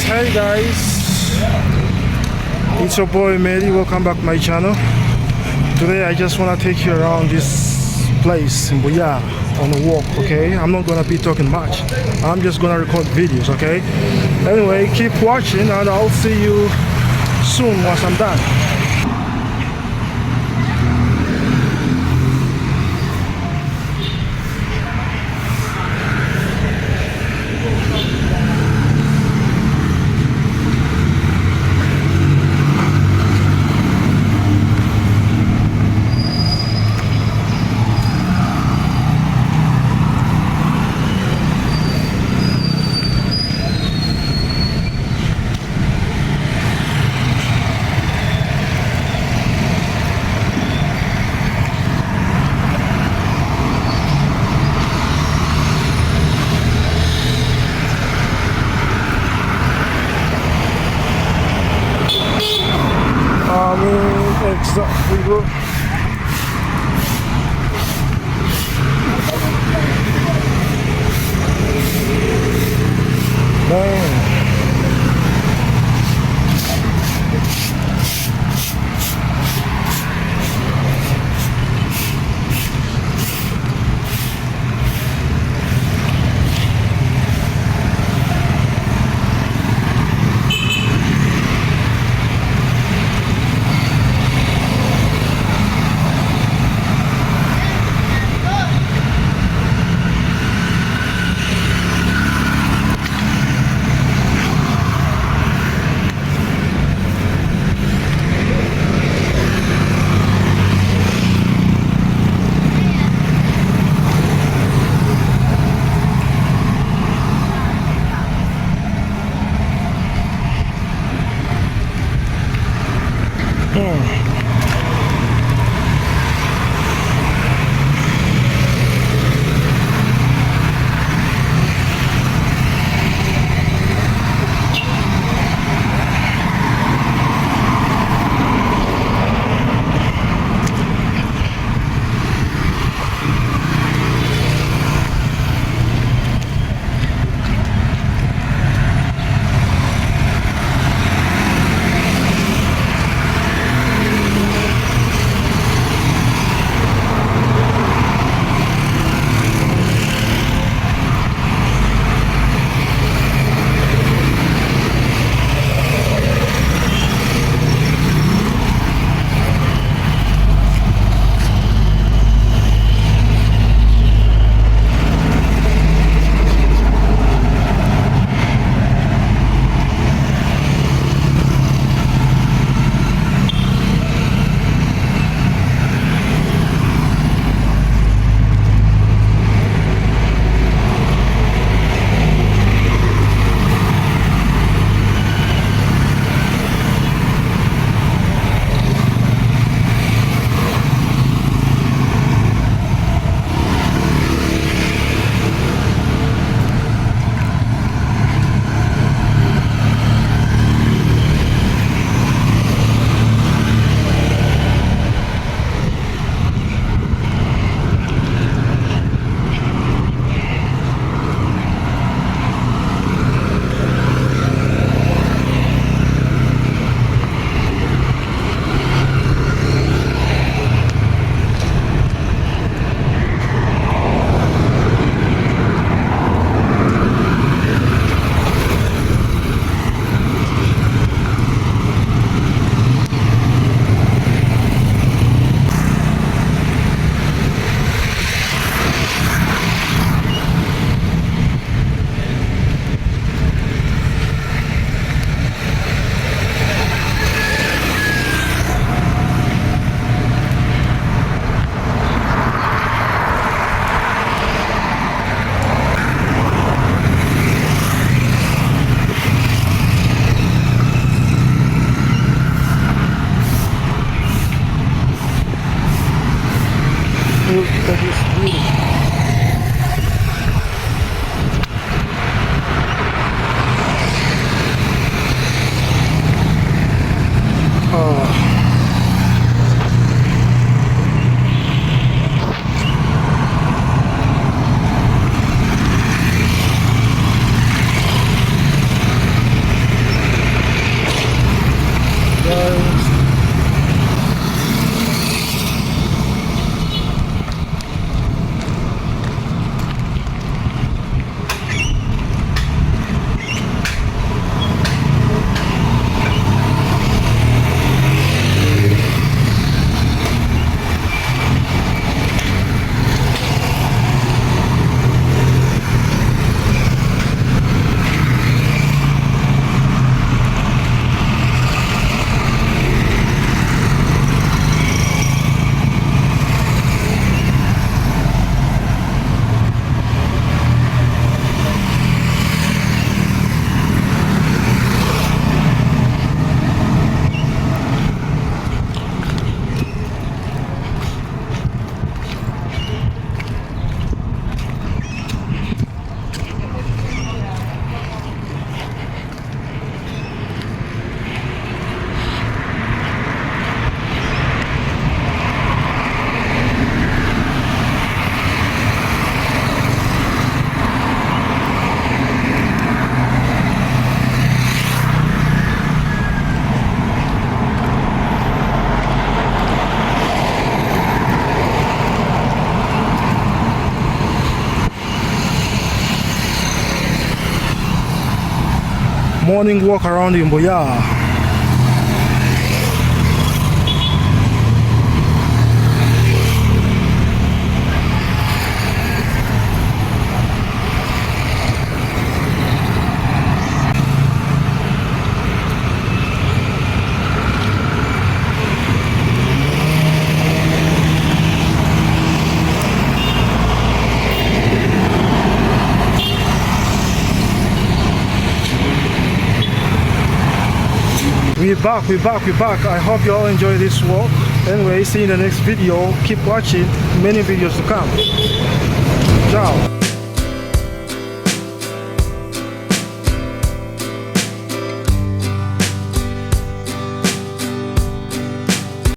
Hey guys, it's your boy Medi. Welcome back to my channel. Today I just want to take you around this place in Mbuya on a walk, okay? I'm not gonna be talking much. I'm just gonna record videos, okay? Anyway, keep watching and I'll see you soon once I'm done. Exactly, bro. Damn. Morning walk around Mbuya. We're back. I hope you all enjoy this walk. Anyway, see you in the next video. Keep watching, many videos to come. Ciao.